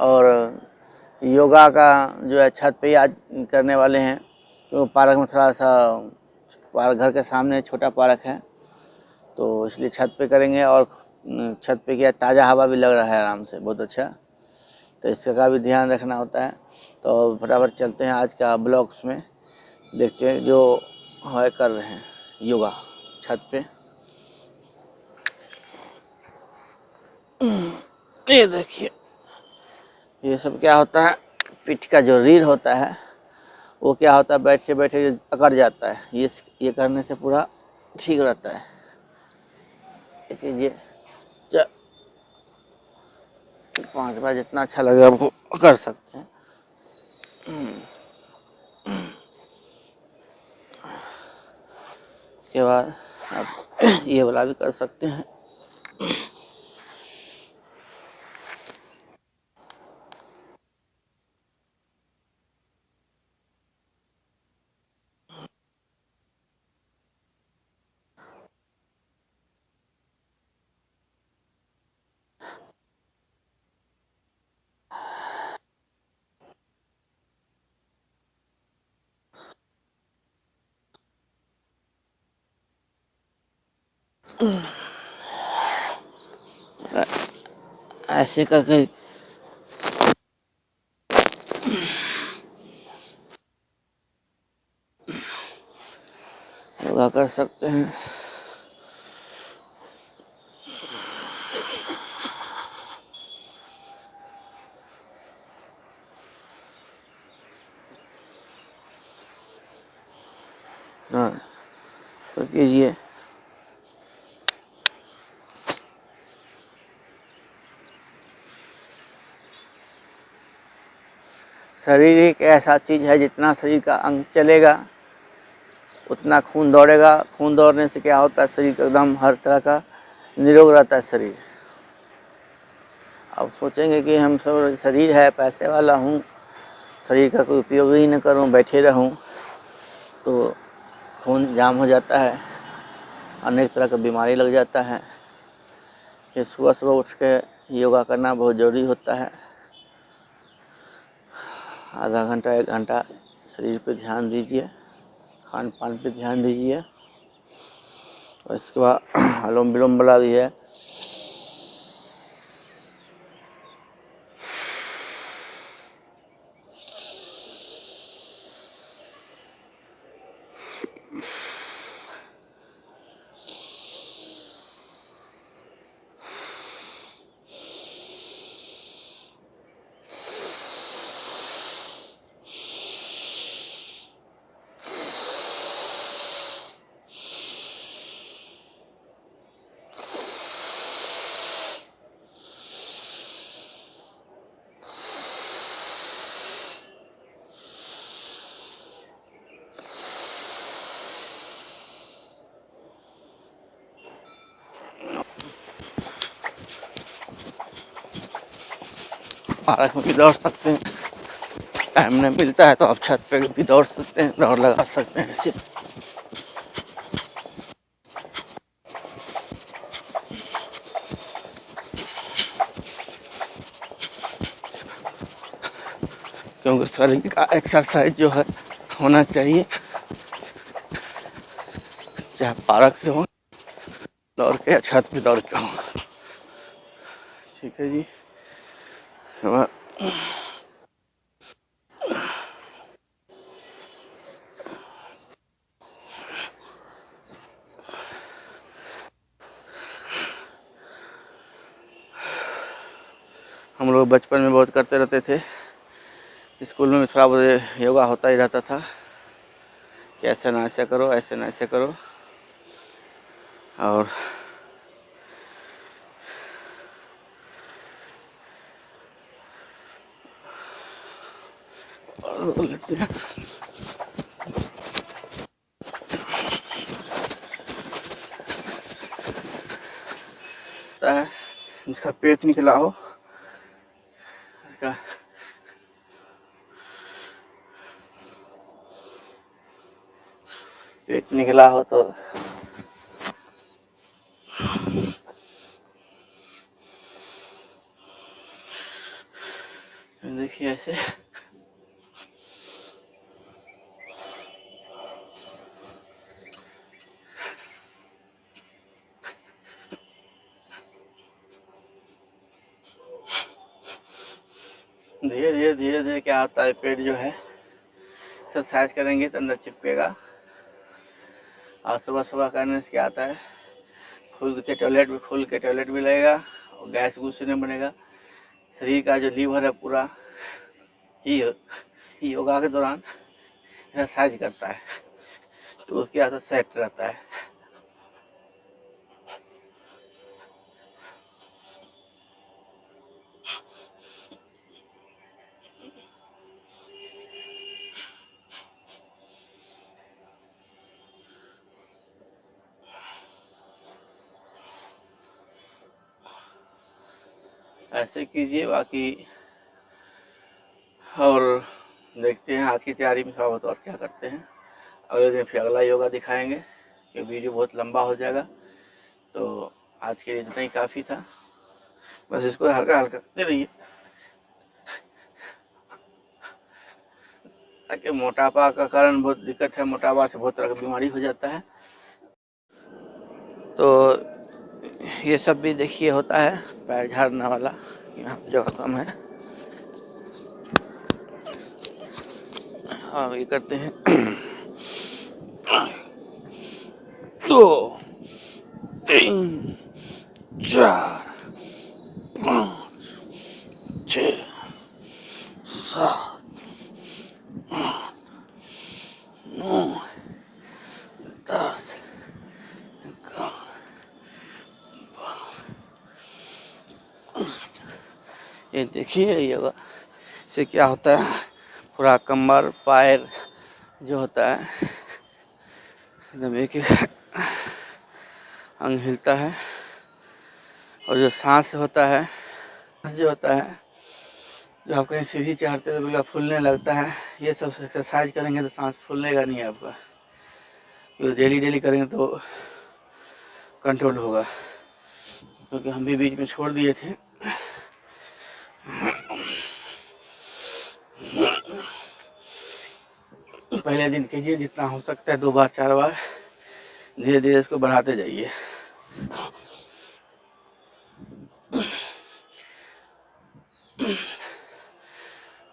और योगा का जो है छत पे ही आज करने वाले हैं। तो पार्क में थोड़ा सा, पार्क घर के सामने छोटा पार्क है तो इसलिए छत पे करेंगे। और छत पे क्या ताज़ा हवा भी लग रहा है आराम से, बहुत अच्छा। तो इसका भी ध्यान रखना होता है। तो फटाफट चलते हैं आज का ब्लॉग्स में, देखते हैं जो है कर रहे हैं योगा छत पे। ये देखिए, ये सब क्या होता है, पीठ का जो रीढ़ होता है वो क्या होता है, बैठे बैठे अकड़ जाता है। ये करने से पूरा ठीक रहता है। कीजिए 5 बार, जितना अच्छा लगे आपको कर सकते हैं। उसके बाद आप ये वाला भी कर सकते हैं। ऐसे करके योगा कर सकते हैं। हाँ, तो कीजिए। शरीर एक ऐसा चीज़ है, जितना शरीर का अंग चलेगा उतना खून दौड़ेगा। खून दौड़ने से क्या होता है, शरीर का एकदम हर तरह का निरोग रहता है शरीर। अब सोचेंगे कि हम सब शरीर है, पैसे वाला हूँ, शरीर का कोई उपयोग ही न करूँ, बैठे रहूँ, तो खून जाम हो जाता है, अनेक तरह का बीमारी लग जाता है। फिर सुबह सुबह उठ के योगा करना बहुत ज़रूरी होता है। आधा घंटा 1 घंटा शरीर पे ध्यान दीजिए, खान पान पे ध्यान दीजिए। और इसके बाद अनुलोम विलोम वाला भी है। पार्क में भी दौड़ सकते हैं, टाइम नहीं मिलता है तो आप छत पे भी दौड़ सकते हैं, दौड़ लगा सकते हैं सिर्फ। क्योंकि शरीर का एक्सरसाइज जो है होना चाहिए, चाहे पार्क से हो दौड़ के या छत पे दौड़ के हो। ठीक है जी। हम लोग बचपन में बहुत करते रहते थे, स्कूल में भी थोड़ा बहुत योगा होता ही रहता था कि ऐसे ना ऐसे करो, ऐसे ना ऐसे करो। और लगते हैं जिसका पेट निकला हो, पेट निकला हो तो देखिए ऐसे धीरे धीरे धीरे धीरे क्या होता है, पेट जो है एक्सरसाइज करेंगे तो अंदर चिपकेगा। और सुबह सुबह करने से क्या आता है, खुल के टॉयलेट भी लगेगा और गैस गुस्से नहीं बनेगा। शरीर का जो लीवर है पूरा ही योगा के दौरान एक्सरसाइज करता है, तो उसकी आदत सेट रहता है। ऐसे कीजिए। बाकी और देखते हैं आज की तैयारी में थोड़ा बहुत और क्या करते हैं। अगले दिन फिर अगला योगा दिखाएंगे, कि वीडियो बहुत लंबा हो जाएगा। तो आज के लिए इतना ही काफ़ी था, बस इसको हल्का हल्का करते रहिए, ताकि मोटापा का कारण बहुत दिक्कत है। मोटापा से बहुत तरह की बीमारी हो जाता है। तो ये सब भी देखिए होता है पैर झाड़ने वाला, यहाँ पे जगह कम है। हाँ ये करते हैं 2 3 4 5 6 7 8 9 10 ये देखिए योगा से क्या होता है, पूरा कमर पैर जो होता है एकदम एक अंग हिलता है। और जो सांस होता है जो आप कहीं सीढ़ी चढ़ते तो बिल्कुल फूलने लगता है। ये सब एक्सरसाइज करेंगे तो सांस फूलनेगा नहीं आपका, क्योंकि डेली करेंगे तो कंट्रोल होगा। क्योंकि हम भी बीच में छोड़ दिए थे। पहले दिन कीजिए जितना हो सकता है, 2 बार 4 बार, धीरे धीरे इसको बढ़ाते जाइए।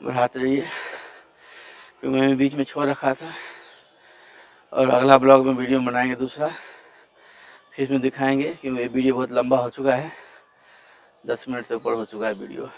बढ़ाते जाइए, क्योंकि मैं बीच में छोड़ रखा था। और अगला ब्लॉग में वीडियो बनाएंगे दूसरा, फिर इसमें दिखाएंगे, क्योंकि ये वीडियो बहुत लंबा हो चुका है, 10 मिनट से ऊपर हो चुका है वीडियो।